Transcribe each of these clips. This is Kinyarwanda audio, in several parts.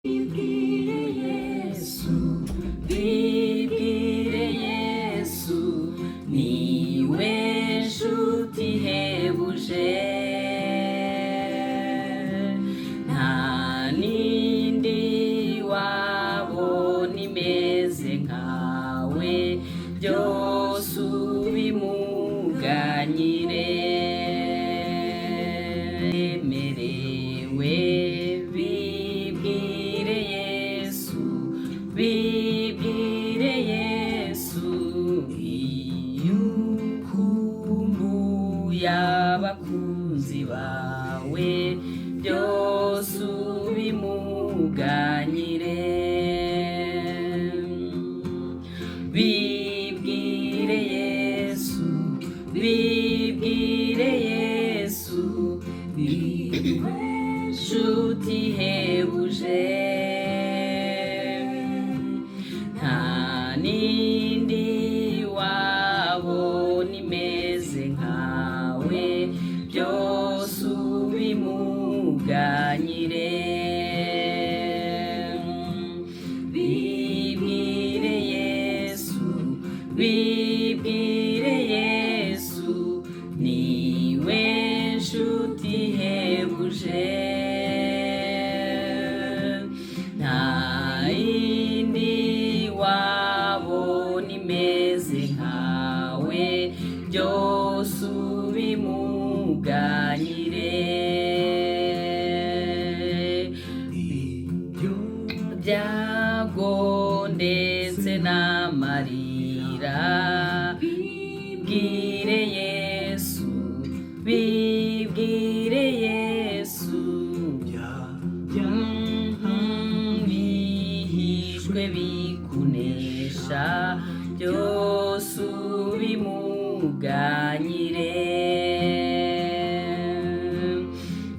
bibwire Yesu niwe nshuti ihebuje, nta nindi wabona imeze nkawe, byose ubimuganyire. Emerewe bibwire Yesu, bibwire Yesu, iyo ukumbuye abakunzi bawe, byose ubimuganyire. Bibwire Yesu, bibwire Yesu, niwe nshuti ihebuje, nta nindi wabona imeze nkawe, byose ubimuganyire. Bibwire Yesu, bibwire Yesu, niwe nshuti ihebuje, nta yindi wabona imeze nkawe, byose ubimuganyire. Ibyago ndetse n'amarira, bibwire Yesu, bibwire Yesu, bihishwe bikunesha, byose ubimuganyire.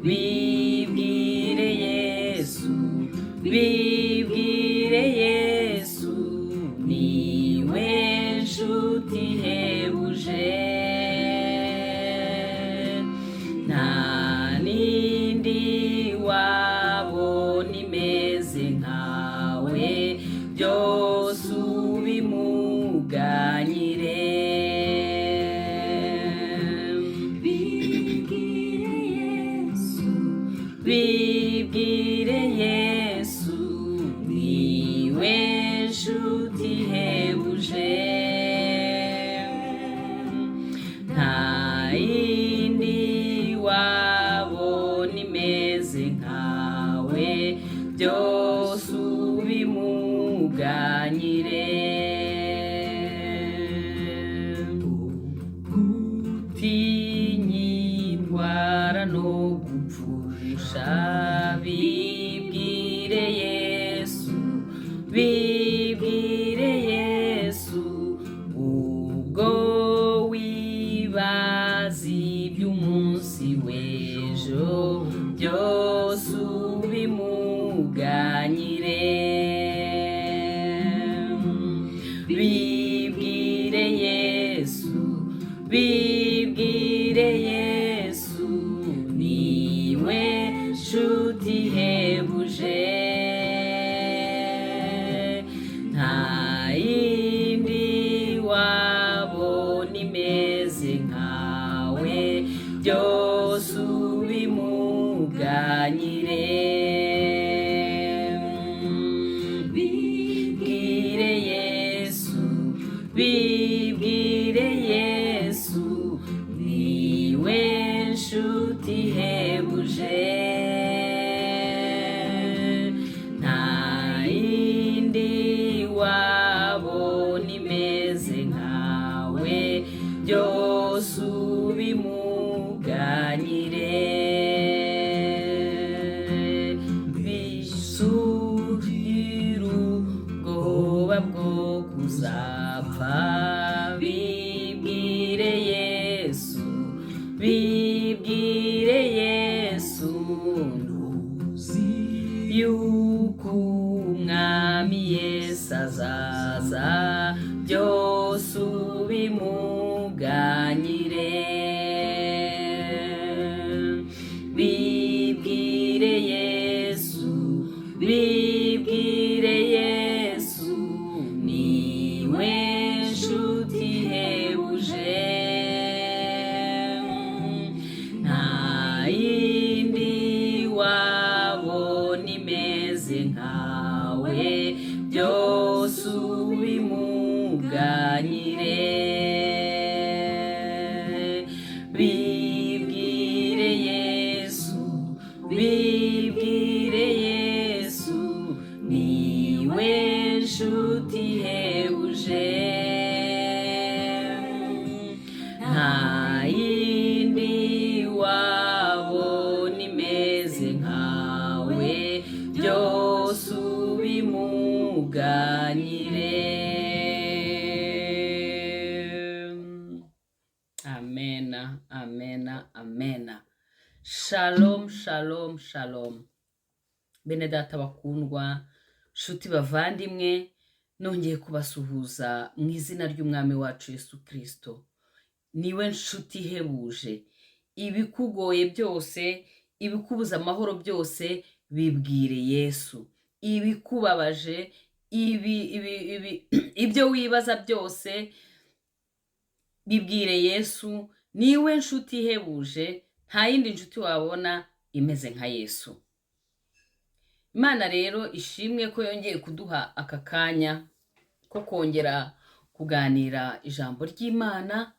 Bibwire Yesu, bibwire Yesu, niwe nshuti ihebuje, nta nindi wabona imeze nkawe, byose ubimuganyire. Bibwire Yesu, bibwire Yesu, niwe nshuti ihebuje, nta yindi wabona imeze nkawe, byose ubimuganyire. Gutinya indwara no gupfusha, bibwire Yesu, bibwire Yesu, ubwo wibaza iby'umunsi w'ejo, byose ubimuganyire. Bibwire Yesu, bibwire Yesu, niwe nshuti ihebuje, nta yindi wabona imeze nkawe, byose ubimuganyire. Bibwire Yesu, bibwire Yesu, niwe nshuti ihebuje, nta yindi wabona imeze nkawe, byose ubimuganyire. Bisugira ubwoba bwo kuzapfa, bibwire Yesu, bibwire Yesu, ntuzi yuko umwami Yesu azaza, byose ubimuganyire. Bibwire Yesu, bibwire Shalom, shalom, shalom. Bene data bakundwa, nshuti bavandimwe, nongeye kubasuhuza mu izina ry'umwami wacu Yesu Kristo. Niwe nshuti ihebuje. Ibikugoye byose, ibikubuza amahoro byose, bibwire Yesu. Ibikubabaje, ibyo wibaza byose, bibwire Yesu. Niwe nshuti ihebuje, nta yindi nshuti wabona imeze nka Yesu. Imana rero ishimwe ko yongeye kuduha aka kanya ko kongera kuganira ijambo ry'Imana.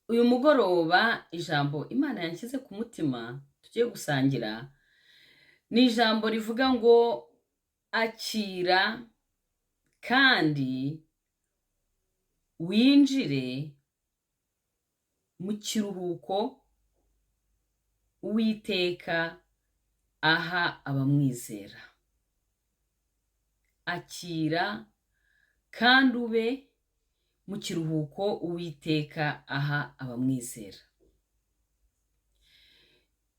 Uyu mugoroba ijambo Imana yanshyize ku mutima tugiye gusangira ni ijambo rivuga ngo akira kandi winjire mu kiruhuko Uwiteka aha abamwizera. Akira kandi ube mu kiruhuko Uwiteka aha abamwizera.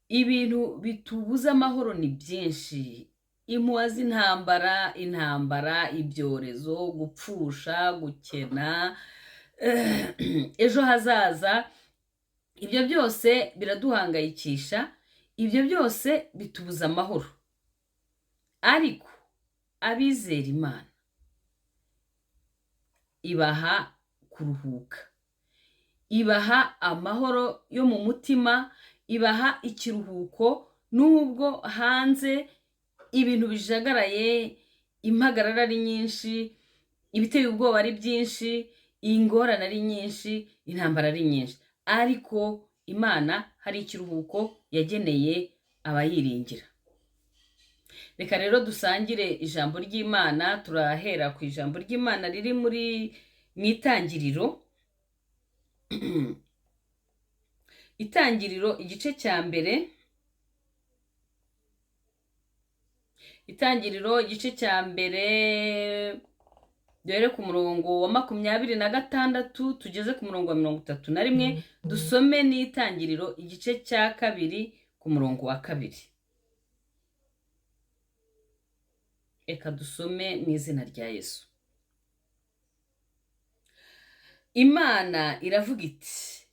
Ibintu bitubuza amahoro ni byinshi. Impuha z'intambara, ibyorezo, gupfusha, gukena, ejo hazaza, ibyo byose biraduhangayikisha, ibyo byose bitubuza amahoro. Ariko abizera Imana ibaha kuruhuka, ibaha amahoro yo mu mutima, ibaha ikiruhuko nubwo hanze ibintu bijagaraye, impagarara ari nyinshi, ibiteye ubwoba ari byinshi, ingorane ari nyinshi, intambara ari nyinshi. Ariko Imana hari ikiruhuko yageneye abayiringira. Reka rero dusangire ijambo ry'Imana. Turahera ku ijambo ry'Imana riri mu Itangiriro. Itangiriro igice cya mbere. Itangiriro igice cya mbere duhere ku murongo wa 26 tugeze ku murongo wa 31. Dusome n'Itangiriro igice cya kabiri ku murongo wa 2. Eka dusome mu izina rya Yesu. Imana iravuga iti,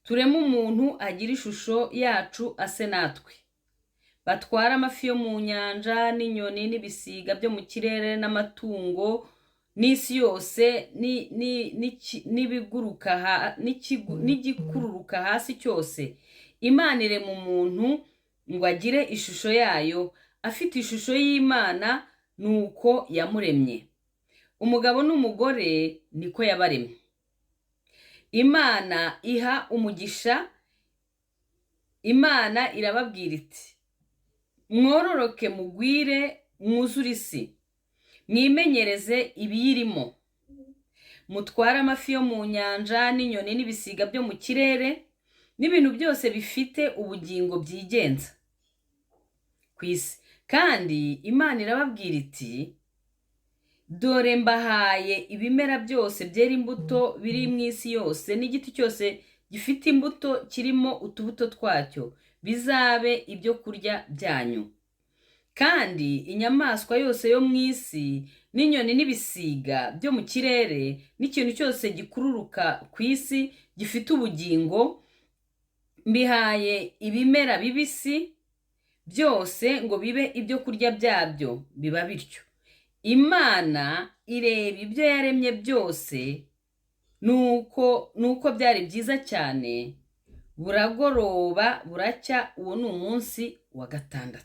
tureme umuntu agira ishusho yacu ase natwe, batwara amafi yo mu nyanja n'inyoni n'ibisiga byo mu kirere n'amatungo n'isi yose n'igikururuka hasi cyose. Imana irema umuntu ngo agire ishusho yayo, afite ishusho y'Imana nuko yamuremye. Umugabo n'umugore niko yabaremye. Imana iha umugisha. Imana irababwira iti, mwororoke mugwire mwuzure isi, mwimenyereze ibiyirimo, mutware amafi yo mu nyanja n'inyoni n'ibisiga byo mu kirere n'ibintu byose bifite ubugingo byigenza ku isi. Kandi Imana irababwira iti, dore mbahaye ibimera byose byera imbuto biri mu isi yose, n'igiti cyose gifite imbuto kirimo utubuto twacyo, bizabe ibyo kurya byanyu. Kandi inyamaswa yose yo mu isi n'inyoni n'ibisiga byo mu kirere n'ikintu cyose gikururuka ku isi gifite ubugingo, mbihaye ibimera bibisi byose ngo bibe ibyo kurya byabyo. Biba bityo. Imana ireba ibyo yaremye byose, nuko byari byiza cyane. Buragoroba buracya, uwo ni umunsi wa 6.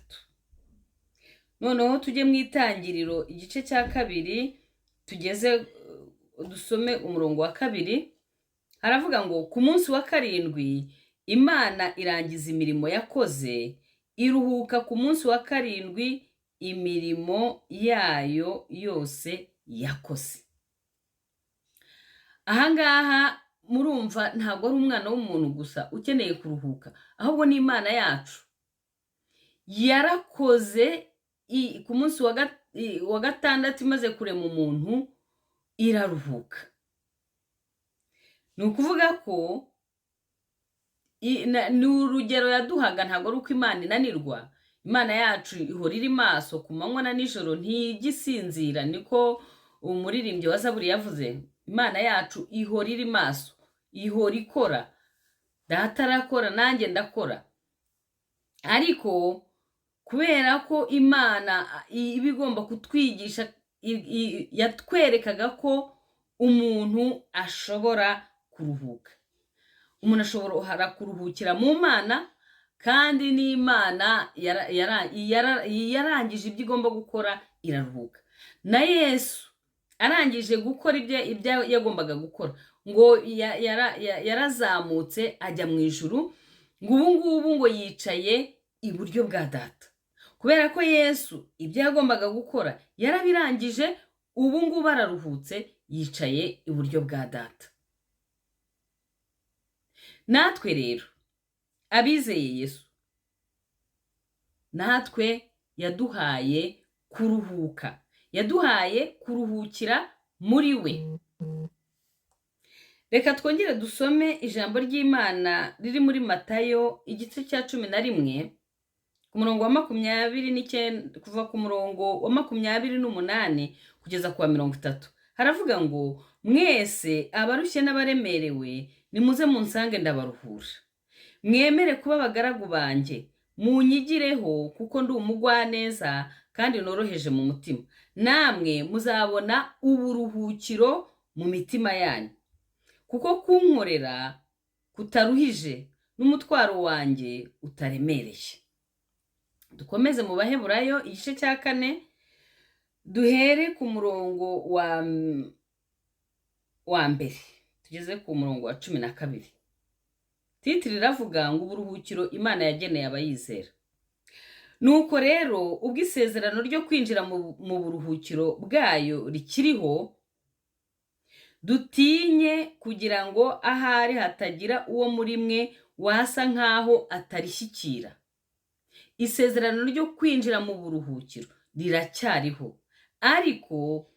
Noneho tujye mu Itangiriro igice cya kabiri dusome umurongo wa 2. Haravuga ngo, ku munsi wa 7 Imana irangiza imirimo yakoze, iruhuka ku munsi wa 7 imirimo yayo yose yakoze. Ahangaha murumva ntabwo ari umwana w'umuntu gusa ukeneye kuruhuka, ahubwo ni Imana yacu yarakoze. Ku munsi wa 6 imaze kurema umuntu iraruhuka. Ni ukuvuga ko ni urugero yaduhaga, ntabwo ari uko Imana inanirwa. Imana yacu ihora iri maso ku manywa na nijoro, ntigisinzira, niko umuririmbyi wa Zaburi yavuze. Imana yacu ihora iri maso, ihora ikora. Data arakora, nanjye ndakora. Ariko kubera ko Imana iba igomba kutwigisha, yatwerekaga ko umuntu ashobora kuruhuka. Umuntu ashobora kuruhukira mu Mana, kandi n'Imana yarangije ibyo igomba gukora iraruhuka. Na Yesu arangije gukora ibyo yagombaga gukora, ngo yarazamutse ajya mu ijuru, ngo ubu ngubu ngo yicaye iburyo bwa Data. Kubera ko Yesu ibyo yagombaga gukora yarabirangije, ubu ngubu araruhutse, yicaye iburyo bwa Data. Natwe rero abizeye Yesu, natwe yaduhaye kuruhuka, yaduhaye kuruhukira muri we. Reka twongere dusome ijambo ry'Imana riri muri Matayo igice cya 11 ku murongo wa 29, kuva ku murongo wa 28 kugeza ku wa 30. Haravuga ngo, mwese abarushye n'abaremerewe nimuze munsange ndabaruhura. Mwemere kuba abagaragu banjye, munyigireho kuko ndi umugwaneza kandi noroheje mu mutima, namwe muzabona uburuhukiro mu mitima yanyu. Kuko kunkorera kutaruhije n'umutwaro wanjye utaremereye. Dukomeze mu Baheburayo igice cya 4, duhere ku murongo wa mbere tugeze ku murongo wa 12. Titiri iravuga ngo uburuhukiro Imana yageneye abayizera. Nuko rero ubwo isezerano ryo kwinjira mu buruhukiro bwayo rikiriho, dutinye kugira ngo ahari hatagira uwo muri mwe wasa nkaho atarishyikira. Isezerano ryo kwinjira mu buruhukiro riracyariho, ariko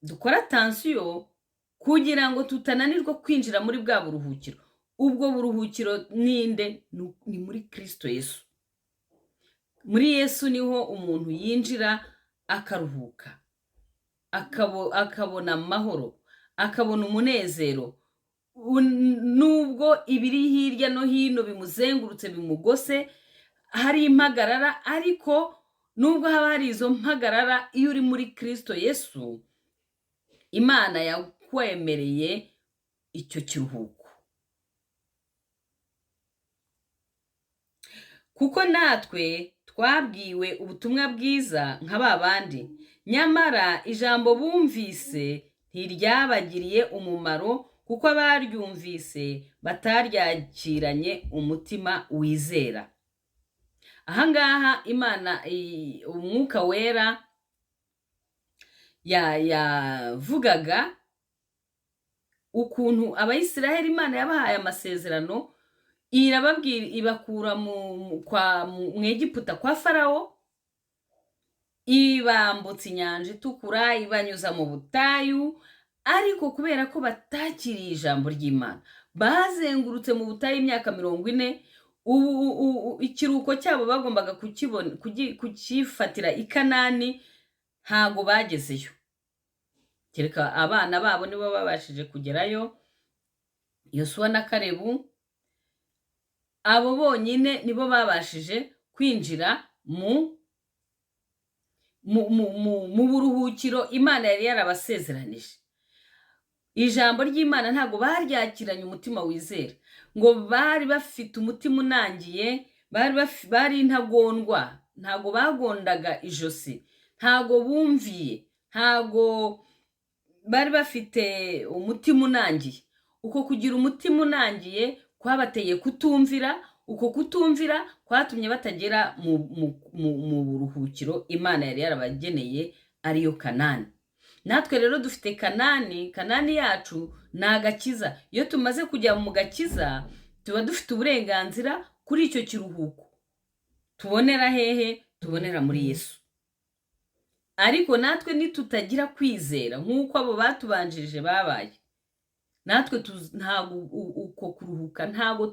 dukora attention kugira ngo tutananirwa kwinjira muri bwa buruhukiro. Ubwo buruhukiro ninde? Ni muri Kristo Yesu. Muri Yesu niho umuntu yinjira akaruhuka, akabona amahoro, akabona umunezero. Nubwo ibiri hirya no hino bimuzengurutse bimugose, hari impagarara, ariko nubwo haba hari izo mpagarara, iyo uri muri Kristo Yesu, Imana yakwemereye icyo kiruhuko. Kuko natwe twabwiwe ubutumwa bwiza nka babandi, nyamara ijambo bumvise ntiryabagiriye umumaro, kuko abaryumvise bataryakiranye umutima wizera. Ahangaha Imana, umwuka wera yavugaga ukuntu Abayisiraheli Imana yabahaye amasezerano, irababwira, ibakura mu Egiputa kwa Farawo, ibambutsa inyanja itukura, ibanyuza mu butayu. Ariko kubera ko batakiriye ijambo ry'Imana, bazengurutse mu butayu imyaka 40. Ikiruhuko cyabo bagombaga kukifatira i Kanani, ntago bagezeyo, kereka abana babo nibo babashije kugerayo, Yosuwa na Kalebu. Abo bonyine nibo babashije kwinjira mu buruhukiro Imana yari yarabasezeranije. Ijambo ry'Imana ntago baryakiranye umutima wizera, ngo bari bafite umutima unangiye, bari intagondwa, ntago bagondaga ijosi, ntago bumviye, ntago bari bafite umutima unangiye. Uko kugira umutima unangiye kwabateye kutumvira, uko kutumvira kwatumye batagera mu buruhukiro Imana yari yarabageneye, ariyo Kanani. Natwe rero dufite Kanani yacu ni agakiza. Iyo tumaze kujya mu gakiza, tuba dufite uburenganzira kuri icyo kiruhuko. Tubonera hehe? Tubonera muri Yesu. Ariko natwe nitutagira kwizera nk'uko abo batubanjirije babaye, natwe ntabwo uko kuruhuka ntabwo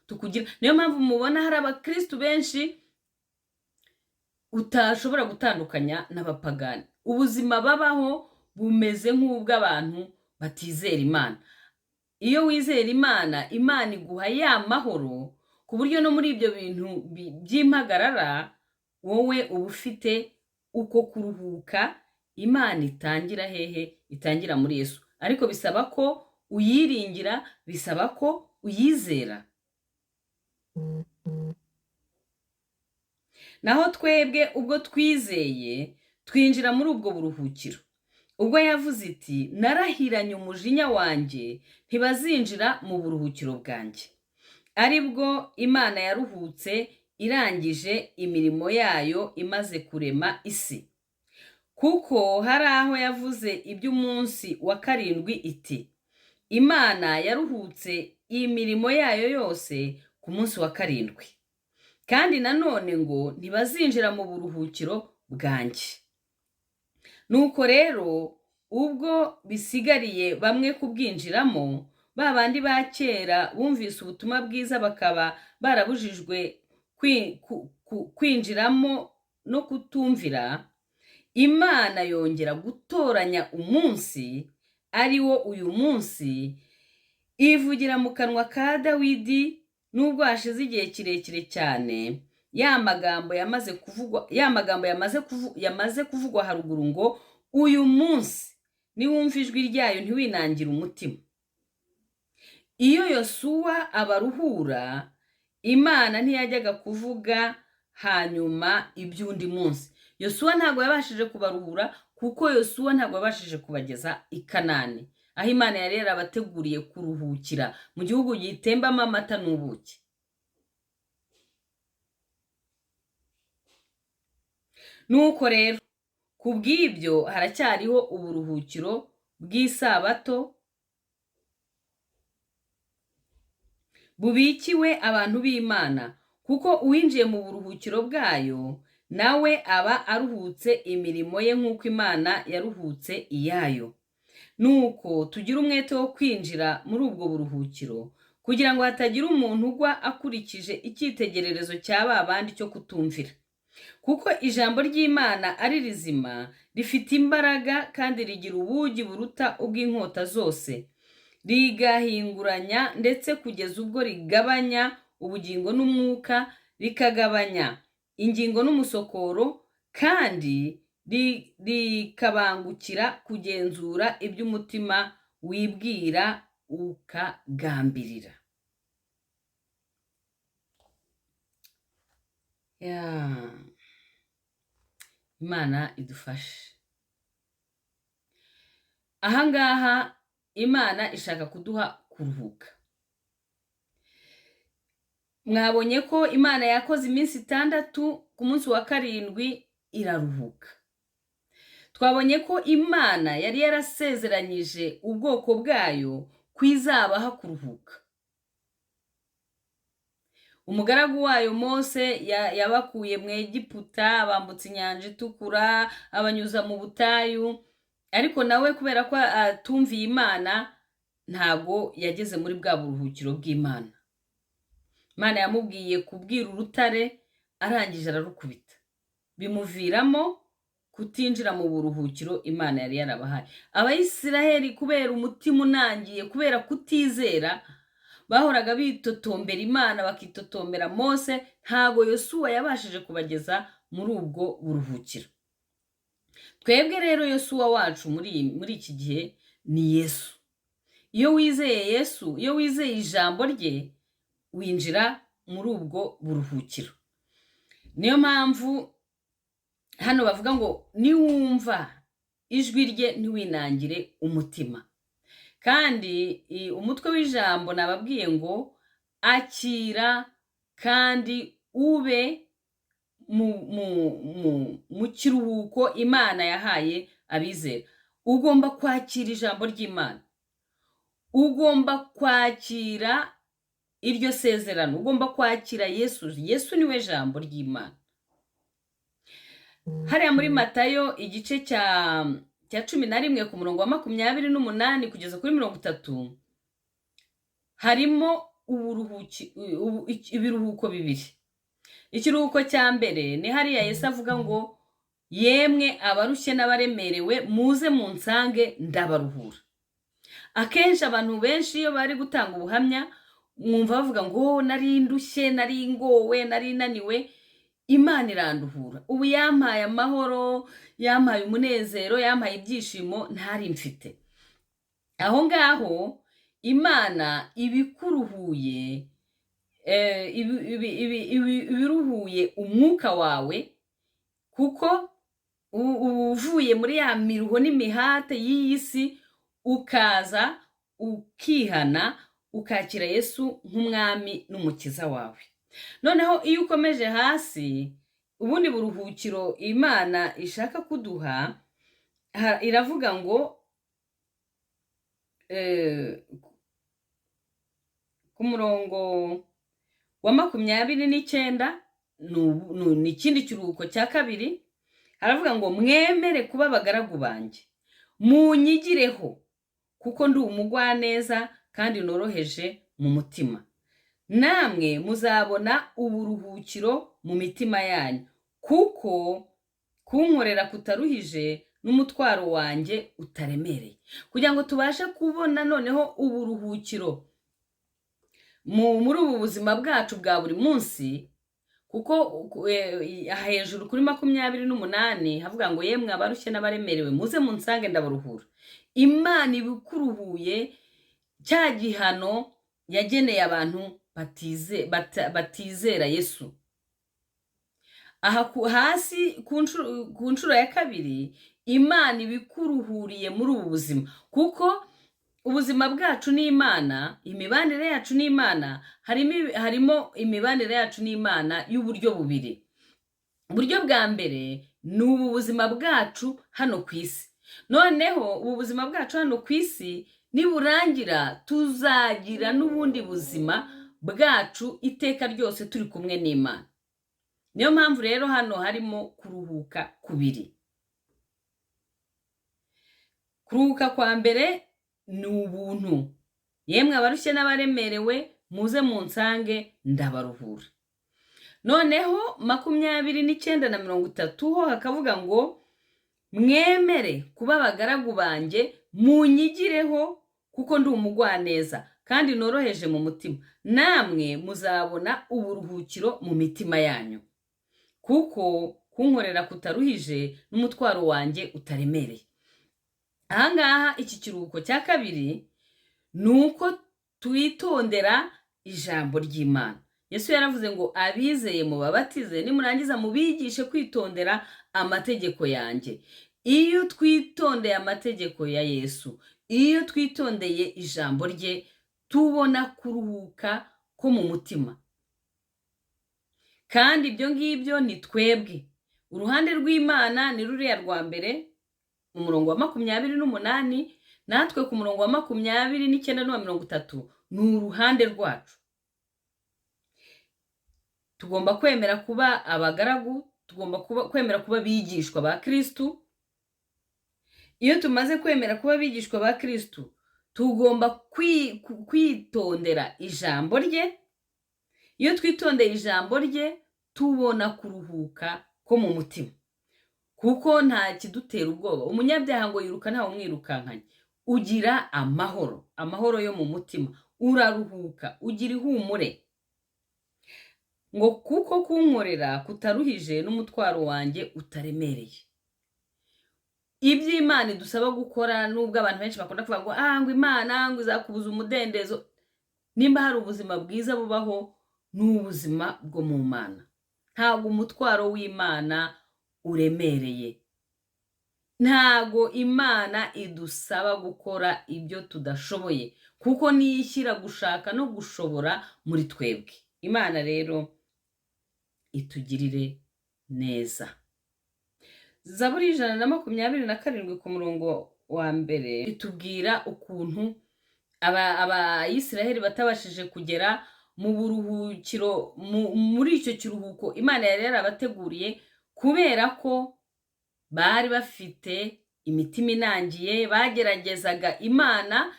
tukugira. Niyo mpamvu mubona hari abakristu benshi utashobora gutandukanya n'abapagani. Ubuzima babaho bumeze nk'ubw'abantu batizera Imana. Iyo wizera Imana, Imana iguha ya mahoro ku buryo no muri ibyo bintu by'impagarara wowe uba ufite uko kuruhuka. Imana itangira hehe? Itangira muri Yesu, ariko bisaba ko uyiringira, bisaba ko uyizera. Naho twebwe ubwo twizeye twinjira muri ubwo buruhukiro. Ubwo yavuze iti narahiranye umujinya wanjye ntibazinjira mu buruhukiro bwanjye, aribwo Imana yaruhutse irangije imirimo yayo imaze kurema isi. Kuko hari aho yavuze iby'umunsi wa karindwi iti Imana yaruhutse imirimo yayo yose ku munsi wa karindwi, kandi nanone ngo ntibazinjira mu buruhukiro bwanjye. Nuko rero ubwo bisigariye bamwe kubwinjiramo, ba bandi ba kera bumvise ubutumwa bwiza bakaba barabujijwe kwinjiramo no kutumvira, Imana yongera gutoranya umunsi ari wo uyu munsi, ivugira mu kanwa ka Dawidi nubwo hashize igihe kirekire cyane, ya magambo yamaze kuvugwa haruguru ngo uyu munsi niwumva ijwi ryayo ntiwinangire umutima. Iyo Yosuwa abaruhura, Imana ntiyajyaga kuvuga hanyuma iby'undi munsi. Yosuwa ntabwo yabashije kubaruhura kuko Yosuwa ntabwo yabashije kubageza i Kanani, aho Imana yari yarabateguriye kuruhukira mu gihugu gitembamo amata n'ubuki. Nuko rero kubw'ibyo haracyariho uburuhukiro bw'isabato bubikiwe abantu b'Imana, kuko uwinjiye mu buruhukiro bwayo nawe aba aruhutse imirimo ye nk'uko Imana yaruhutse iyayo. Nuko tugira umwete wo kwinjira muri ubwo buruhukiro, kugira ngo hatagira umuntu ugwa akurikije icyitegererezo cya ba bandi cyo kutumvira. Kuko ijambo ry'Imana ari rizima, rifite imbaraga, kandi rigira ubugi buruta ubw'inkota zose, rigahinguranya ndetse kugeza ubwo rigabanya ubugingo n'umwuka, rikagabanya ingingo n'umusokoro, kandi rikabangukira kugenzura iby'umutima wibwira ukagambirira. Imana idufashe. Ahangaha Imana ishaka kuduha kuruhuka. Mwabonye ko Imana yakoze iminsi 6, ku munsi wa karindwi iraruhuka. Twabonye ko Imana yari yarasezeranyije ubwoko bwayo kwizabaha kuruhuka. Umugaragu wayo Mose yabakuye mu Egiputa, bambutse inyanja itukura, abanyuza mu butayu, ariko nawe kubera ko atumviye Imana ntago yageze muri bwa buruhukiro bw'Imana. Imana yamubwiye kubwira urutare, arangije ararukubita, bimuviramo kutinjira mu buruhukiro Imana yari yarabahaye. Abayisiraheli kubera umutima unangiye, kubera kutizera, bahoraga bitotombera Imana, bakitotombera Mose, ntago Yosuwa yabashije kubageza muri ubwo buruhukiro. Twebwe rero Yosuwa wacu muri iki gihe ni Yesu. Iyo wizeye Yesu, iyo wizeye ijambo rye, winjira muri ubwo buruhukiro. Niyo mpamvu hano bavuga ngo niwumva ijwi rye ntiwinangire umutima. Kandi umutwe w'ijambo nababwiye ngo akira kandi ube mu kiruhuko Imana yahaye abizera. Ugomba kwakira ijambo ry'Imana, ugomba kwakira iryo sezerano, ugomba kwakira Yesu. Yesu niwe jambo ry'Imana. Hariya muri Matayo igice cya 11 ku murongo wa 28 kugeza kuri 30, harimo ibiruhuko bibiri. Ikiruhuko cya mbere ni hariya Yesu avuga ngo yemwe abarushye n'abaremerewe muze munsange ndabaruhura. Akenshi abantu benshi iyo bari gutanga ubuhamya mwumva bavuga ngo nari ndushye, nari ngowe, nari naniwe, Imana iranduhura. Ubu yampaye amahoro, yampaye umunezero, yampaye ibyishimo ntari mfite. Aho ngaho Imana ibikuruhuye, ibiruhuye umwuka wawe, kuko uvuye muri ya miruho n'imihate y'iyi si ukaza ukihana ukakira Yesu nk'umwami n'umukiza wawe. Noneho iyo ukomeje hasi, ubundi buruhukiro Imana ishaka kuduha, iravuga ngo ku murongo wa 29 ni ikindi kiruhuko cya kabiri, haravuga ngo mwemere kuba abagaragu banjye, munyigireho kuko ndi umugwaneza kandi noroheje mu mutima, namwe muzabona uburuhukiro mu mitima yanyu, kuko kunkorera kutaruhije n'umutwaro wanjye utaremereye. Kugira ngo tubashe kubona noneho uburuhukiro muri ubu buzima bwacu bwa buri munsi, kuko hejuru kuri 28 havuga ngo yemwe abarushye n'abaremerewe muze munsange ndabaruhura. Imana ibikuruhuye cya gihano yageneye abantu batizera Yesu. Aha hasi ku nshuro ya kabiri Imana ibikuruhuriye muri ubu buzima, kuko ubuzima bwacu n'Imana, imibanire yacu n'Imana, harimo imibanire yacu n'Imana y'uburyo bubiri. Uburyo bwa mbere ni ubu buzima bwacu hano ku isi. Noneho ubu buzima bwacu hano ku isi niburangira tuzagira n'ubundi buzima bwacu iteka ryose turi kumwe n'Imana. Niyo mpamvu rero hano harimo kuruhuka kubiri. Kuruhuka kwa mbere ni ubuntu, yemwe abarushye n'abaremerewe muze munsange ndabaruhura. Noneho 29 na 30 ho hakavuga ngo mwemere kuba abagaragu banjye, munyigireho kuko ndi umugwaneza kandi noroheje mu mutima, namwe muzabona uburuhukiro mu mitima yanyu, kuko kunkorera kutaruhije n'umutwaro wanjye utaremereye. Ahangaha iki kiruhuko cya kabiri ni uko twitondera ijambo ry'Imana. Yesu yaravuze ngo abizeye mubabatize, nimurangiza mubigishe kwitondera amategeko yanjye. Iyo twitondeye amategeko ya Yesu, iyo twitondeye ijambo rye, tubona kuruhuka ko mu mutima. Kandi ibyo ngibyo ni twebwe. Uruhande rw'Imana ni ruriya rwa mbere mu murongo wa 28, natwe ku murongo wa 29 na 30 ni uruhande rwacu. Tugomba kwemera kuba abagaragu, tugomba kwemera kuba bigishwa ba Kristo. Iyo tumaze kwemera kuba bigishwa ba Kristo, tugomba kwitondera ijambo rye. Iyo twitondeye ijambo rye, tubona kuruhuka ko mu mutima, kuko nta kidutera ubwoba. Umunyabyaha ngo yiruka ntawe umwirukankanye. Ugira amahoro, amahoro yo mu mutima, uraruhuka, ugira ihumure. Ngo kuko kunkorera kutaruhije n'umutwaro wanjye utaremereye. Iby'Imana idusaba gukora, nubwo abantu benshi bakunda kuvuga ngo ngo Imana ngo izakubuza umudendezo, nimba hari ubuzima bwiza bubaho n'ubuzima bwo mu Mana. Ntago umutwaro w'Imana uremereye. Ntago Imana idusaba gukora ibyo tudashoboye, kuko niyishyira gushaka no gushobora muri twebwe. Imana rero itugirire neza. Zaburi 127 ku murongo wa mbere itubwira ukuntu Abayisiraheli batabashije kugera mu buruhukiro, muri icyo kiruhuko Imana yari yarabateguriye, kubera ko bari bafite imitima inangiye, bageragezaga Imana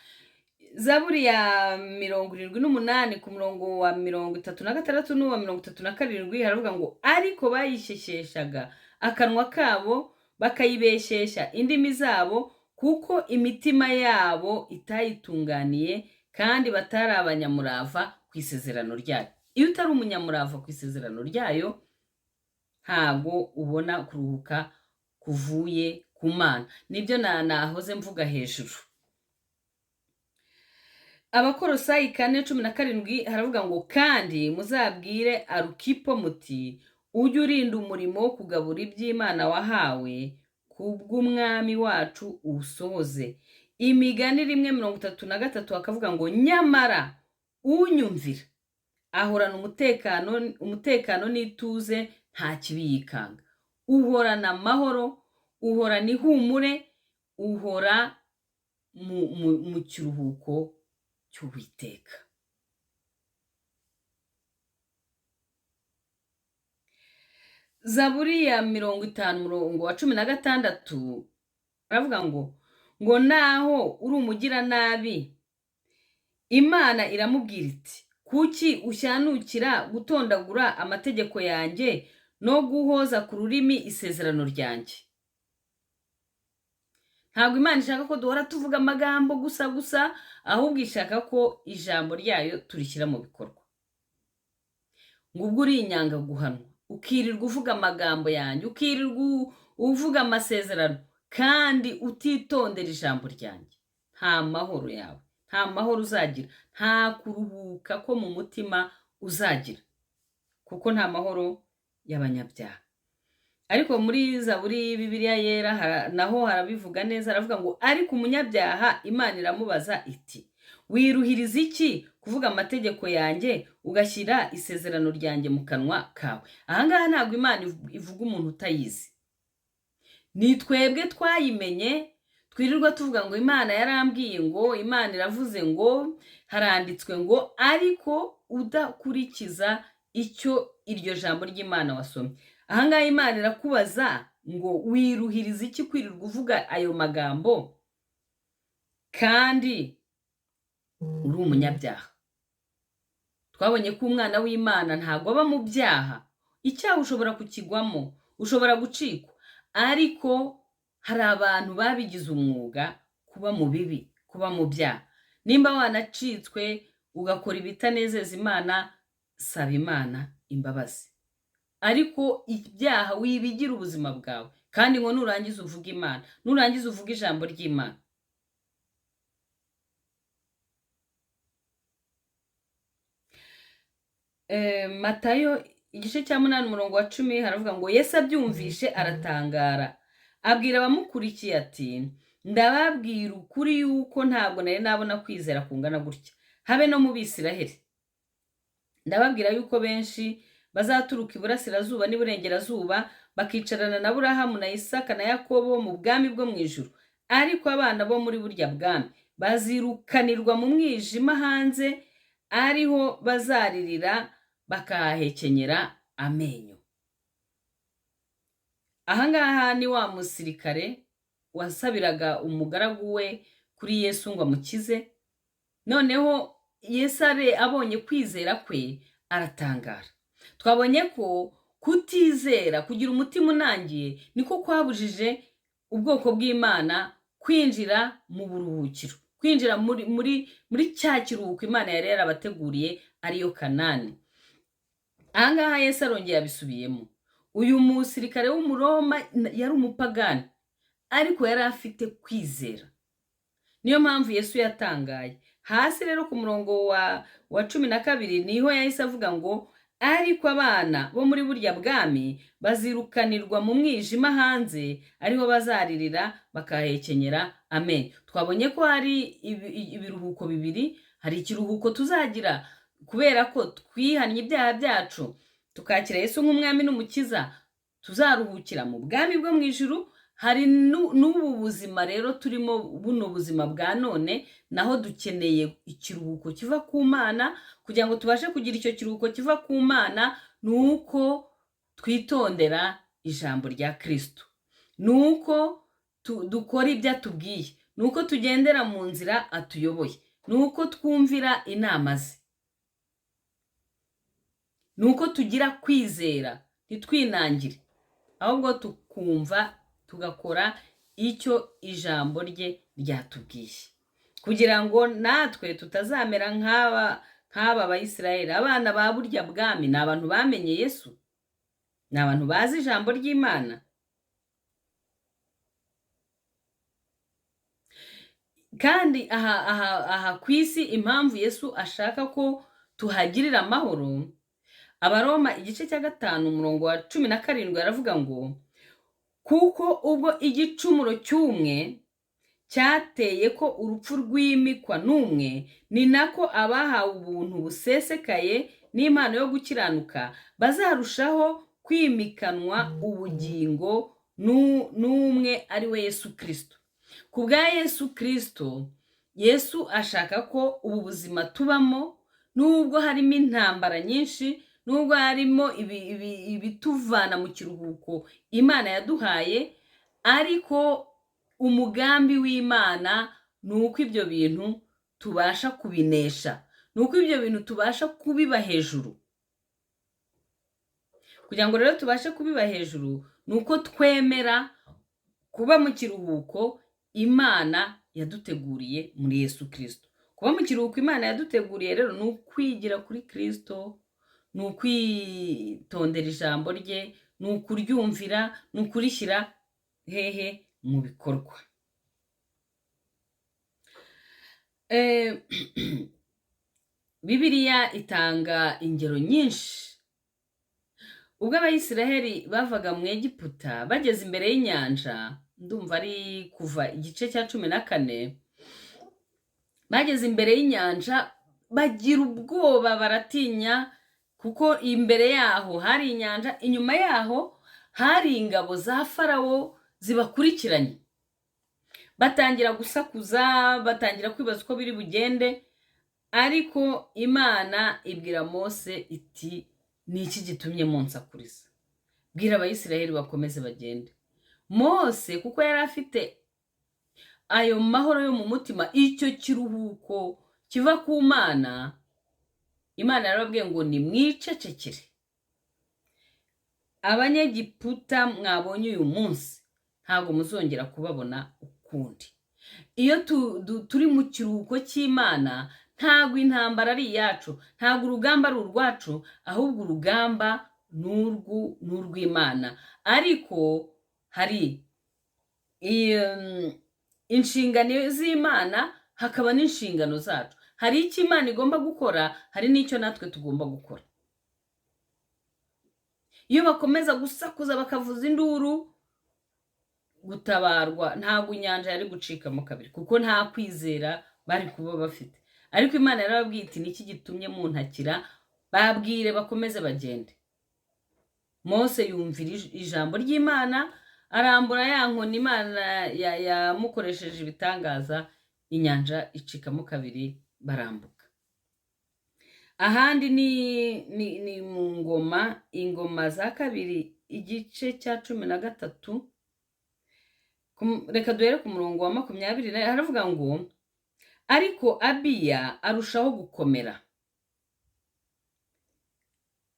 Zaburi ya 78 ku murongo wa 36 n'uwa 37 haravuga ngo ariko bayishyeshyeshaga akanwa kabo bakayibeshesha indimi zabo kuko imitima yabo itayitunganiye kandi batari abanyamurava ku isezerano ryayo. Iyo utari umunyamurava ku isezerano ryayo ntabwo ubona kuruhuka kuvuye ku Mana. Nibyo nahoze mvuga hejuru. Abakolosayi 4:17 haravuga ngo kandi muzabwire Arukipo muti ujye urinda umurimo wo kugabura iby'Imana wahawe kubw'umwami wacu uwusohoze. Imigani 1:33 akavuga ngo nyamara unyumvira ahorana umutekano n'ituze nta kibi yikanga. Uhorana amahoro, uhorana ihumure, uhora mu kiruhuko cy'Uwiteka. Zaburi ya 50 murongo wa 16 aravuga ngo naho uri umugira nabi Imana iramubwira iti kuki ushyanukira gutondagura amategeko yanjye no guhoza ku rurimi isezerano ryanjye. Ntabwo Imana ishaka ko duhora tuvuga amagambo gusa ahubwo ishaka ko ijambo ryayo turishyira mu bikorwa. Ngubwo uri inyanga guhanwa ukirirwa uvuga amagambo yanjye, ukirirwa uvuga amasezerano kandi utitondera ijambo ryanjye, nta mahoro yawe, nta mahoro uzagira, nta kuruhuka ko mu mutima uzagira, kuko nta mahoro y'abanyabyaha. Ariko muri Zaburi Bibiliya yera naho harabivuga neza, aravuga ngo ariko umunyabyaha Imana iramubaza iti wiruhiriza iki kuvuga amategeko yanjye ugashyira isezerano ryanjye mu kanwa kawe. Ahangaha ntabwo Imana ivuga umuntu utayizi, ni twebwe twayimenye twirirwa tuvuga ngo Imana yarambwiye, ngo Imana iravuze, ngo haranditswe ngo, ariko udakurikiza icyo iryo jambo ry'Imana wasomye. Ahangaha Imana irakubaza ngo wiruhiriza iki kwirirwa uvuga ayo magambo kandi uri umunyabyaha. Twabonye ko umwana w'Imana ntabwo aba mu byaha. Icyaha ushobora kukigwamo, ushobora gucikwa, ariko hari abantu babigize umwuga kuba mu bibi, kuba mu byaha. Nimba wanacitswe ugakora ibitanezeza Imana, saba Imana imbabazi, ariko ibyaha wibigira ubuzima bwawe, kandi ngo nurangiza uvuga Imana, nurangiza uvuga ijambo ry'Imana. Matayo 8 umurongo wa 10 haravuga ngo Yesu abyumvishe aratangara, abwira abamukurikiye ati ndababwira ukuri yuko ntabwo nari nabona kwizera kungana gutya, habe no mu Bisiraheli. Ndababwira yuko benshi bazaturuka iburasirazuba n'iburengerazuba bakicarana na Aburahamu na Isaka na Yakobo mu bwami bwo mu ijuru, ariko abana bo muri burya bwami bazirukanirwa mu mwijima hanze, ariho bazaririra bakahahekenyera amenyo. Ahangaha ni wa musirikare wasabiraga umugaragu we kuri Yesu ngo amukize, noneho Yesu abonye kwizera kwe aratangara. Twabonye ko kutizera, kugira umutima unangiye, niko kwabujije ubwoko bw'Imana kwinjira mu buruhukiro, kwinjira muri cya kiruhuko Imana yari yarabateguriye, ariyo Kanani. Ahangaha Yesu arongeye abisubiyemo. Uyu musirikare w'Umuroma yari umupagani, ariko yari afite kwizera. Niyo mpamvu Yesu yatangaye. Hasi rero ku murongo wa 12 niho yahise avuga ngo ariko abana bo muri burya bwami bazirukanirwa mu mwijima hanze, ariho bazaririra bakahekenyera amenyo. Twabonye ko hari ibiruhuko bibiri. Hari ikiruhuko tuzagira kubera ko twihannye ibyaha byacu tukakira Yesu nk'umwami n'umukiza, tuzaruhukira mu bwami bwo mu ijuru. Hari n'ubu buzima rero turimo, buno buzima bwa none, naho dukeneye ikiruhuko kiva ku Mana. Kugira ngo tubashe kugira icyo kiruhuko kiva ku Mana, nuko twitondera ijambo rya Kristo, nuko dukora ibyo atubwiye, nuko tugendera mu nzira atuyoboye. ni uko twumvira inama ze, ni uko tugira kwizera ntitwinangire, ahubwo tukumva tugakora icyo ijambo rye ryatubwiye, kugira ngo natwe tutazamera nk'aba Bayisiraheli. Abana ba burya bwami ni abantu bamenye Yesu, ni abantu bazi ijambo ry'Imana. Kandi aha ku isi impamvu Yesu ashaka ko tuhagirira amahoro, Abaroma igice cya 5 umurongo wa 17 aravuga ngo kuko ubwo igicumuro cy'umwe cyateye ko urupfu rwimikwa n'umwe, ni nako abahawe ubuntu busesekaye n'impano yo gukiranuka bazarushaho kwimikanwa ubugingo n'umwe ari we Yesu Kristo. Ku bwa Yesu Kristo, Yesu ashaka ko ubu buzima tubamo, nubwo harimo intambara nyinshi, nubwo harimo ibituvana mu kiruhuko Imana yaduhaye, ariko umugambi w'Imana ni uko ibyo bintu tubasha kubinesha, ni uko ibyo bintu tubasha kubiba hejuru. Kugira ngo rero tubashe kubiba hejuru, ni uko twemera kuba mu kiruhuko Imana yaduteguriye muri Yesu Kristo. Kuba mu kiruhuko Imana yaduteguriye rero ni ukwigira kuri Kristo, ni ukwitondera ijambo rye, ni ukuryumvira, ni ukurishyira hehe mu bikorwa. Bibiliya itanga ingero nyinshi. Ubwo Abayisiraheli bavaga mu Egiputa bageze imbere y'inyanja, ndumva ari Kuva igice cya 14, bageze imbere y'inyanja bagira ubwoba, baratinya, kuko imbere yaho hari inyanja, inyuma yaho hari ingabo za Farawo zibakurikiranye. Batangira gusakuza, batangira kwibaza uko biri bugende, ariko Imana ibwira Mose iti ni iki gitumye munsakuriza? Bwira Abayisiraheli bakomeze bagende. Mose kuko yari afite ayo mahoro yo mu mutima, icyo kiruhuko kiva ku Mana, Imana yarababwiye ngo ni mwicecekere. Abanyegiputa mwabonye uyu munsi ntabwo muzongera kubabona ukundi. Iyo turi mu kiruhuko cy'Imana, ntabwo intambara ari iyacu, ntabwo urugamba ari urwacu, ahubwo urugamba n'urw'Imana. Ariko hari inshingano z'Imana, hakaba n'inshingano zacu. Hari icyo Imana igomba gukora, hari n'icyo natwe tugomba gukora. Iyo bakomeza gusakuza bakavuza induru, gutabarwa ntabwo inyanja yari gucikamo kabiri, kuko nta kwizera bari kuba bafite. Ariko Imana yarababwiye iti niki gitumye muntakira? Babwire bakomeze bagende. Mose yumvira ijambo ry'Imana, arambura ya nkoni Imana yamukoresheje ibitangaza, inyanja icikamo kabiri, barambuka. Ahandi ni mu Ingoma za 2 igice cya 13, reka duhere ku murongo wa 20, haravuga ngo ariko Abiya arushaho gukomera,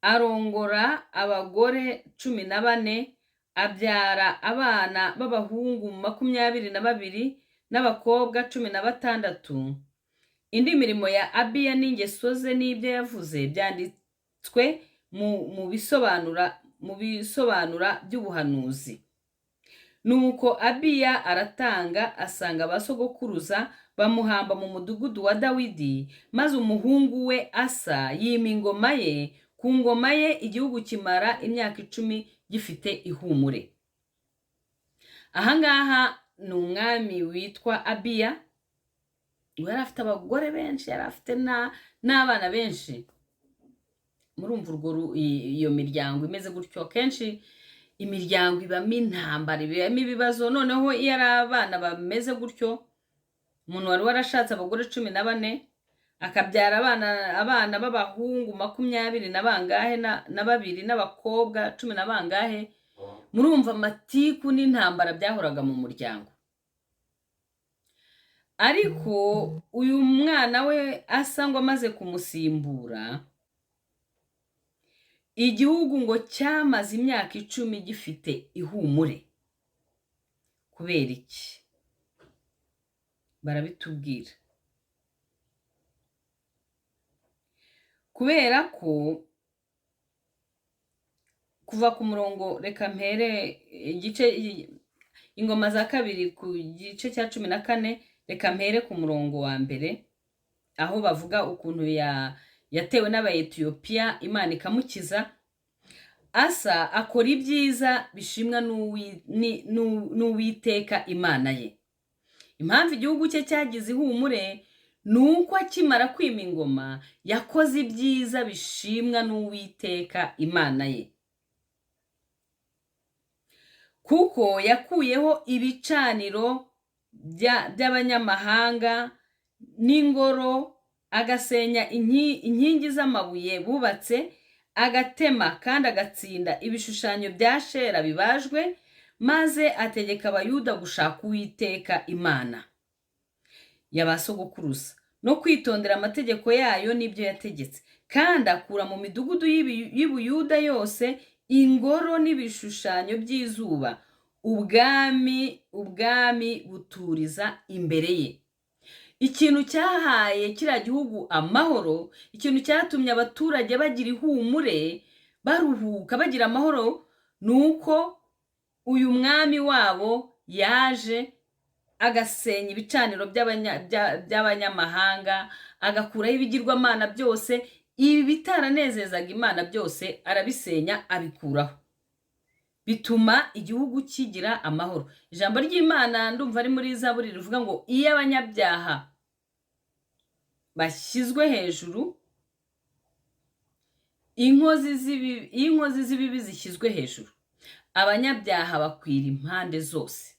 arongora abagore 14, abyara abana b'abahungu 22 n'abakobwa 16. Indi mirimo ya Abiya n'ingeso ze n'ibyo yavuze byanditswe mu bisobanura by'ubuhanuzi. Nuko Abiya aratanga, asanga abasogokuruza, bamuhamba mu mudugudu wa Dawidi, maze umuhungu we Asa yima ingoma ye. Ku ngoma ye igihugu kimara imyaka 10 gifite ihumure. Ahangaha ni umwami witwa Abiya, yari afite abagore benshi, yari afite n'abana benshi. Murumva iyo miryango imeze gutyo, kenshi imiryango ibamo intambara, ibamo ibibazo. Noneho iyo ari abana bameze gutyo, umuntu wari warashatse abagore 14 akabyara abana b'abahungu 20 na bangahe na babiri, n'abakobwa 10 na bangahe, murumva amatiku n'intambara byahoraga mu muryango. ariko uyu mwana we asa ngo amaze kumusimbura, igihugu ngo cyamaze imyaka 10 gifite ihumure. Kubera iki? Barabitubwira. Kubera ko kuva ku murongo, reka mpere igice Ingoma za kabiri ku gice cya 14, reka mpere ku murongo wa mbere, aho bavuga ukuntu yatewe n'Abayetiyopiya Imana ikamukiza. Asa akora ibyiza bishimwa n'Uwiteka Imana ye. Impamvu igihugu cye cyagize ihumure nuko akimara kwima ingoma yakoze ibyiza bishimwa n'Uwiteka Imana ye, kuko yakuyeho ibicaniro by'abanyamahanga n'ingoro, agasenya inkingi z'amabuye bubatse, agatema kandi agatsinda ibishushanyo bya Shera bibajwe, maze ategeka Abayuda gushaka Uwiteka Imana y'abasogokuruza no kwitondera amategeko yayo n'ibyo yategetse, kandi akura mu midugudu y'Ubuyuda yose ingoro n'ibishushanyo by'izuba. Ubwami buturiza imbere ye. Ikintu cyahaye kiriya gihugu amahoro, ikintu cyatumye abaturage bagira ihumure, baruhuka, bagira amahoro, nuko uyu mwami wabo yaje agasenya ibicaniro by'abanyamahanga, agakuraho ibigirwamana byose, ibi bitaranezezaga Imana byose arabisenya, abikuraho. Bituma igihugu kigira amahoro. Ijambo ry'Imana ndumva ari muri Zaburi rivuga ngo iyo abanyabyaha bashyizwe hejuru, inkozi z'ibibi zishyizwe hejuru, abanyabyaha bakwira impande zose.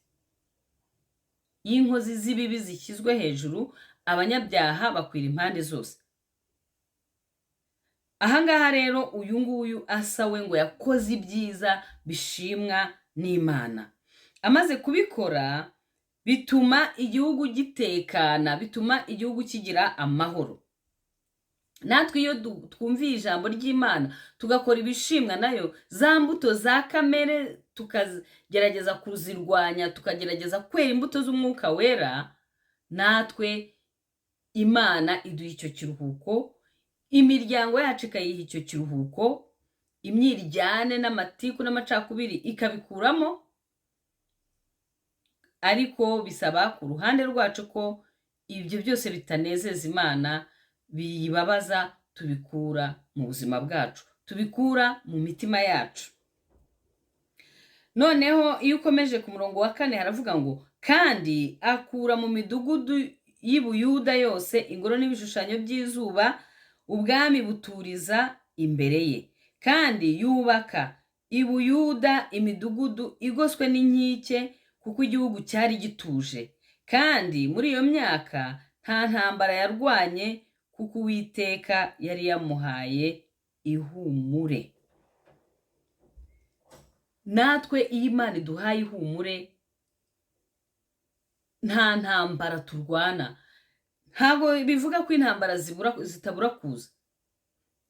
Iyo inkozi z'ibibi zishyizwe hejuru, abanyabyaha bakwira impande zose. Ahangaha rero uyu nguyu Asa we ngo yakoze ibyiza bishimwa n'Imana. Amaze kubikora bituma igihugu gitekana, bituma igihugu kigira amahoro. Natwe iyo twumviye ijambo ry'Imana tugakora ibishimwa nayo, za mbuto za kamere tukagerageza kuzirwanya, tukagerageza kwera imbuto z'umwuka wera, natwe Imana iduha icyo kiruhuko, imiryango yacu ikayiha icyo kiruhuko, imyiryane n'amatiku n'amacakubiri ikabikuramo. Ariko bisaba ku ruhande rwacu ko ibyo byose bitanezeza Imana, biyibabaza, tubikura mu buzima bwacu, tubikura mu mitima yacu. Noneho iyo ukomeje ku murongo wa 4 haravuga ngo kandi akura mu midugudu y'Ubuyuda yose ingoro n'ibishushanyo by'izuba, ubwami buturiza imbere ye, kandi yubaka i Buyuda imidugudu igoswe n'inkike, kuko igihugu cyari gituje. Kandi muri iyo myaka nta ntambara yarwanye, kuko Uwiteka yari yamuhaye ihumure. Natwe iyo Imana iduhaye ihumure, nta ntambara turwana. Ntabwo bivuga ko intambara zitabura kuza.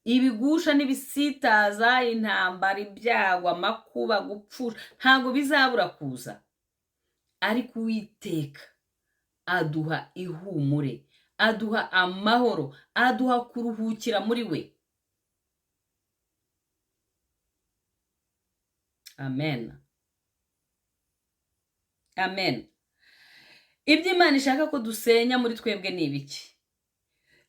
Ibigusha n'ibisitaza, intambara, ibyago, amakuba, gupfusha, ntabwo bizabura kuza. Ariko Uwiteka aduha ihumure, aduha amahoro, aduha kuruhukira muri we. Amen. Amen. Ibyo Imana ishaka ko dusenya muri twebwe ni ibiki?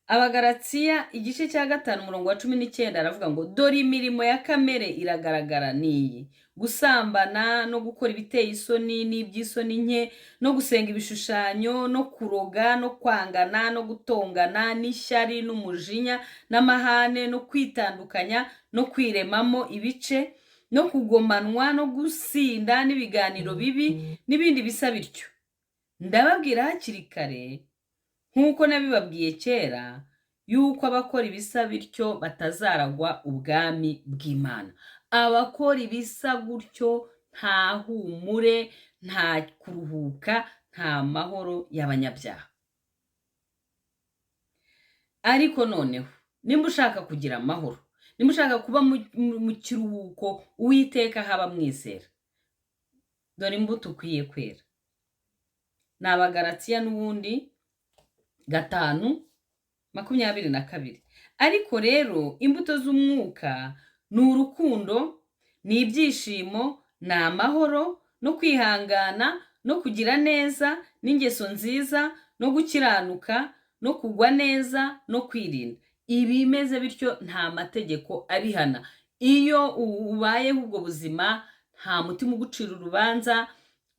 Abagalatiya igice cya 5 umurongo wa 19 aravuga ngo dore imirimo ya kamere iragaragara niyi: gusambana no gukora ibiteye isoni n'iby'isoni nke, no gusenga ibishushanyo, no kuroga, no kwangana, no gutongana, n'ishyari n'umujinya n'amahane, no kwitandukanya, no kwiremamo ibice, no kugomanwa, no gusinda n'ibiganiro bibi n'ibindi bisa bityo. Ndababwira hakiri kare, nk'uko nabibabwiye kera, yuko abakora ibisa bityo batazaragwa ubwami bw'Imana. Abakora ibisa gutyo nta humure, nta kuruhuka, nta mahoro y'abanyabyaha. ariko noneho nimba ushaka kugira amahoro, nimba ushaka kuba mu kiruhuko Uwiteka haba mwizera, dore imbuto ukwiye kwera. Ni Abagalatiya n'ubundi 5:22. Ariko rero imbuto z'umwuka ni urukundo, ni ibyishimo, ni amahoro, no kwihangana, no kugira neza, n'ingeso nziza, no gukiranuka, no kugwa neza, no kwirinda. Ibimeze bityo nta mategeko abihana. Iyo ubayeho ubwo buzima, nta mutima ugucira urubanza,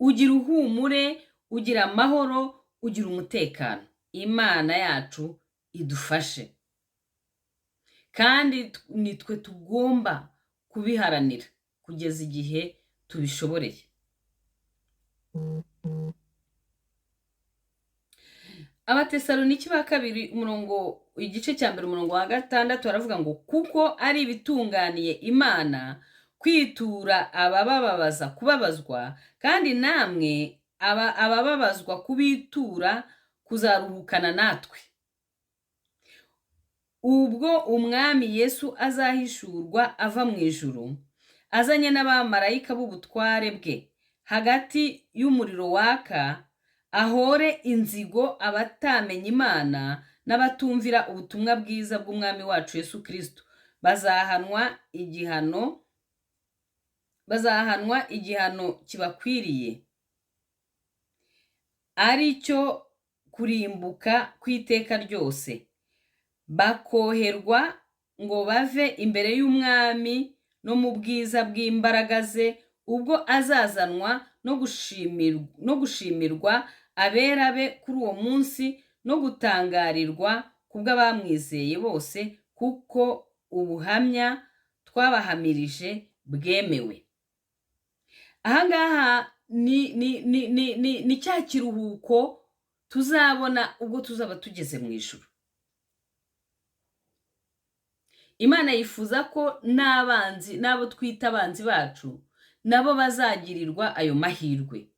ugira uhumure, ugira amahoro, ugira umutekano. Imana yacu idufashe, kandi nitwe tugomba kubiharanira kugeza igihe tubishoboreye. Abatesaloniki ba kabiri igice cya mbere umurongo wa 6 baravuga ngo kuko ari ibitunganiye Imana kwitura abababaza kubabazwa, kandi namwe abababazwa kubitura kuzaruhukana natwe ubwo umwami Yesu azahishurwa ava mu ijuru, azanye n'abamarayika b'ubutware bwe hagati y'umuriro waka, ahore inzigo abatamenya Imana n'abatumvira ubutumwa bwiza bw'umwami wacu Yesu Kristo. Bazahanwa igihano kibakwiriye, ari cyo kurimbuka kw'iteka ryose, bakoherwa ngo bave imbere y'umwami no mu bwiza bw'imbaraga ze, ubwo azazanwa no gushimirwa abera be kuri uwo munsi, no gutangarirwa kubw'abamwizeye bose, kuko ubuhamya twabahamirije bwemewe. Ahangaha ni cya kiruhuko tuzabona ubwo tuzaba tugeze mu ijuru. Imana yifuza ko n'abo twita abanzi bacu nabo bazagirirwa ayo mahirwe.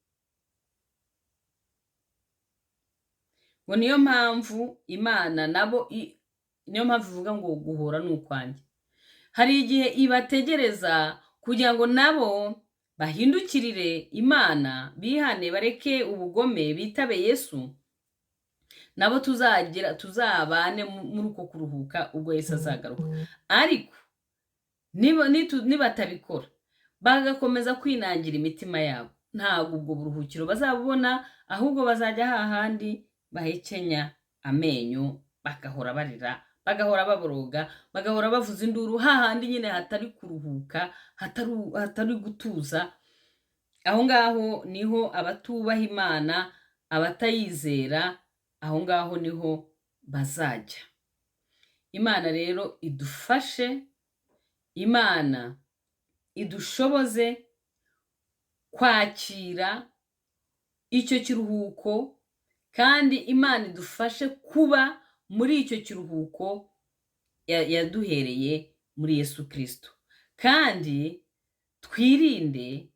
Ngo niyo mpamvu Imana niyo mpamvu ivuga ngo guhora ni ukwanjye. Hari igihe ibategereza kugira ngo nabo bahindukirire Imana, bihane, bareke ubugome, bitabe Yesu, nabo tuzabane muri uko kuruhuka ubwo Yesu azagaruka. Ariko nibatabikora, bagakomeza kwinangira imitima yabo, ntabwo ubwo buruhukiro bazabubona, ahubwo bazajya hahandi bahekenya amenyo, bagahora barira, bagahora baboroga, bagahora bavuza induru, hahandi nyine hatari kuruhuka, hatari gutuza. Aho ngaho niho abatubaha Imana, abatayizera, aho ngaho niho bazajya. Imana rero idufashe, Imana idushoboze kwakira icyo kiruhuko, kandi Imana idufashe kuba muri icyo kiruhuko yaduhereye muri Yesu Kristo. Kandi twirinde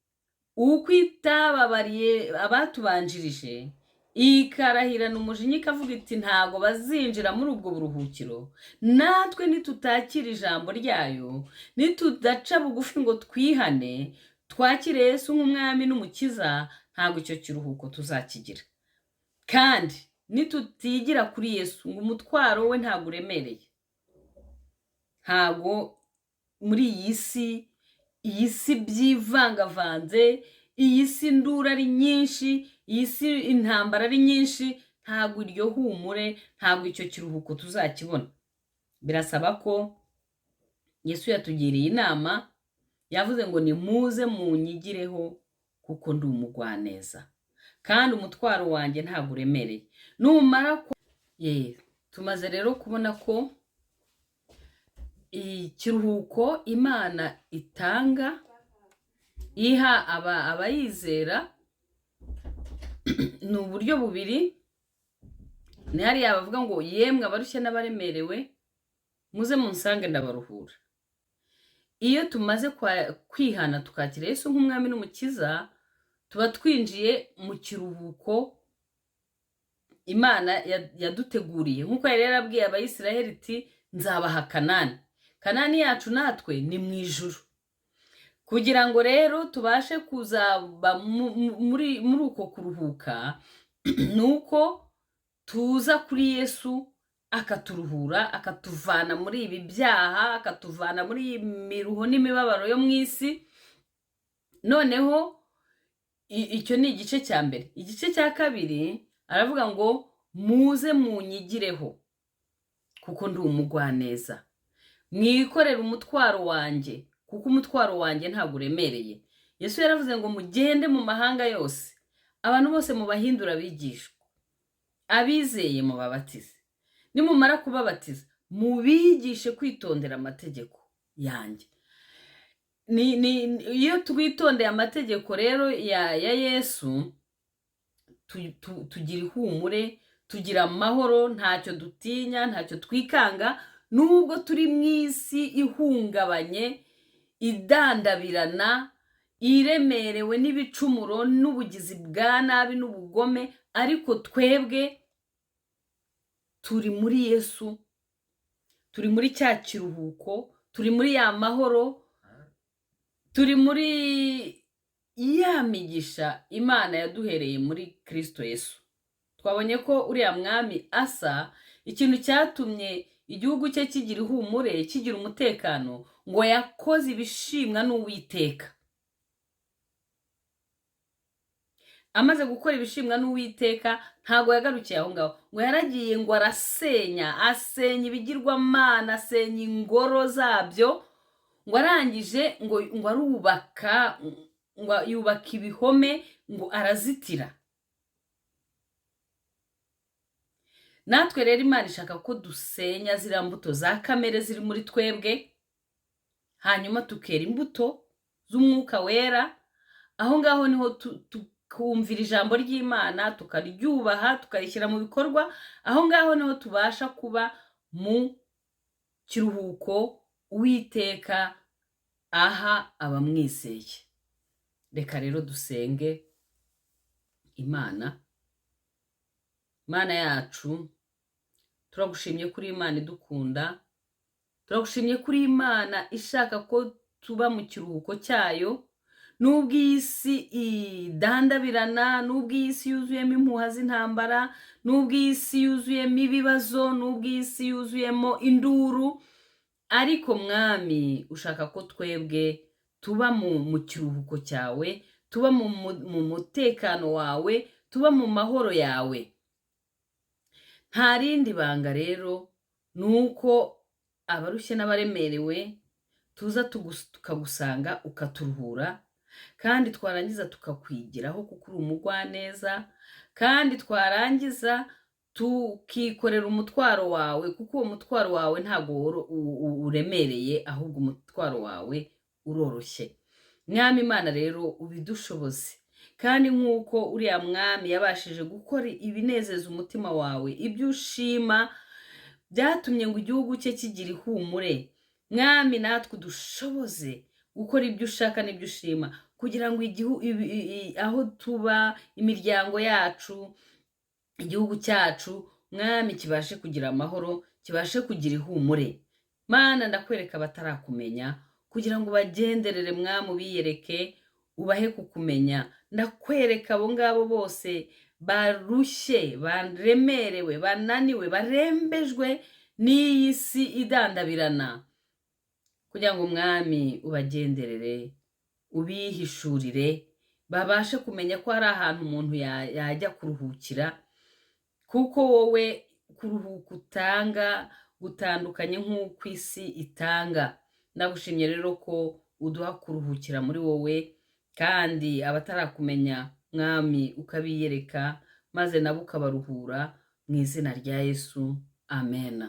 uko itababariye abatubanjirije, ikarahirana umujinya ikavuga iti ntago bazinjira muri ubwo buruhukiro, natwe nitutakira ijambo ryayo, nitudaca bugufi ngo twihane, twakire Yesu nk'umwami n'umukiza, ntago icyo kiruhuko tuzakigira. Kandi nitutigira kuri Yesu ngo umutwaro we ntago uremereye, ntago muri iyi si byivangavanze, iyi si indura ari nyinshi, iyi si intambara ari nyinshi, ntago iryo humure, ntago icyo kiruhuko tuzakibona. Birasaba ko Yesu yatugiriye inama, yavuze ngo nimuze munyigireho kuko ndi umugwaneza, kandi umutwaro wanjye ntago uremereye. Numara tumaze rero kubona ko ikiruhuko Imana itanga iha abayizera ni uburyo bubiri. Ni hariya bavuga ngo yemwe abarushye n'abaremerewe muze munsange ndabaruhura. Iyo tumaze kwihana tukakira Yesu nk'umwami n'umukiza, tuba twinjiye mu kiruhuko imana yaduteguriye, nk'uko yari yarabwiye abayisiraheli iti nzabaha Kanani. Kanani yacu natwe ni mu ijuru. Kugira ngo rero tubashe kuzaba muri uko kuruhuka, ni uko tuza kuri Yesu akaturuhura, akatuvana muri ibi byaha, akatuvana muri iyi miruho n'imibabaro yo mu isi. Noneho icyo ni igice cya mbere. Igice cya kabiri aravuga ngo muze munyigireho kuko ndi umugwaneza, mwikorere umutwaro wanjye kuko umutwaro wanjye ntabwo uremereye. Yesu yaravuze ngo mugende mu mahanga yose, abantu bose mubahindura abigishwa, abizeye mubabatize, nimumara kubabatiza mubigishe kwitondera amategeko yanjye. Iyo twitondeye amategeko rero ya Yesu, tugira ihumure, tugira amahoro, ntacyo dutinya, ntacyo twikanga, nubwo turi mu isi ihungabanye, idandabirana, iremerewe n'ibicumuro n'ubugizi bwa nabi n'ubugome, ariko twebwe turi muri Yesu, turi muri cya kiruhuko, turi muri ya mahoro, turi muri ya migisha Imana yaduhereye muri Kristo Yesu. Twabonye ko uriya mwami Asa, ikintu cyatumye igihugu cye kigira ihumure, kigira umutekano, ngo yakoze ibishimwa n'Uwiteka. Amaze gukora ibishimwa n'Uwiteka, ntago yagarukiye aho ngaho, ngo yaragiye ngo asenya ibigirwamana, asenya ingoro zabyo, ngo arangije ngo arubaka, ngo yubaka ibihome, ngo arazitira. Natwe rero Imana ishaka ko dusenya ziriya mbuto za kamere ziri muri twebwe, hanyuma tukera imbuto z'umwuka wera. Aho ngaho niho tukumvira ijambo ry'Imana, tukaryubaha, tukarishyira mu bikorwa. Aho ngaho niho tubasha kuba mu kiruhuko Uwiteka aha abamwizeye. Reka rero dusenge Imana. Mana yacu, turagushimye kuri Imana idukunda, turagushimye kuri Imana ishaka ko tuba mu kiruhuko cyayo, nubwo isi idandabirana, nubwo isi yuzuyemo impuha z'intambara, nubwo isi yuzuyemo ibibazo, nubwo isi yuzuyemo induru, ariko mwami ushaka ko twebwe tuba mu kiruhuko cyawe, tuba mu mutekano wawe, tuba mu mahoro yawe. Nta rindi banga rero, nuko abarushye n'abaremerewe tuza tukagusanga ukaturuhura, kandi twarangiza tukakwigiraho kuko uri umugwaneza, kandi twarangiza tukikorera umutwaro wawe kuko uwo mutwaro wawe ntabwo uremereye, ahubwo umutwaro wawe uroroshye. Mwami Imana rero ubidushoboze, kandi nk'uko uriya mwami yabashije gukora ibinezeza umutima wawe, ibyo ushima byatumye ngo igihugu cye kigira ihumure, mwami natwe udushoboze gukora ibyo ushaka n'ibyo ushima, kugira ngo aho tuba, imiryango yacu, igihugu cyacu, mwami kibashe kugira amahoro, kibashe kugira ihumure. Mana ndakwereka abatarakumenya, kugira ngo bagenderere mwami ubiyereke, ubahe kukumenya. Ndakwereka abo ngabo bose barushye, baremerewe, bananiwe, barembejwe n'iyi si idandabirana, kugira ngo mwami ubagenderere, ubihishurire, babashe kumenya ko hari ahantu umuntu yajya kuruhukira, kuko wowe kuruhuka utanga gutandukanye nk'uko isi itanga. Ndagushimye rero ko uduha kuruhukira muri wowe, kandi abatarakumenya mwami ukabiyereka, maze nabo ukabaruhura, mu izina rya Yesu, amen.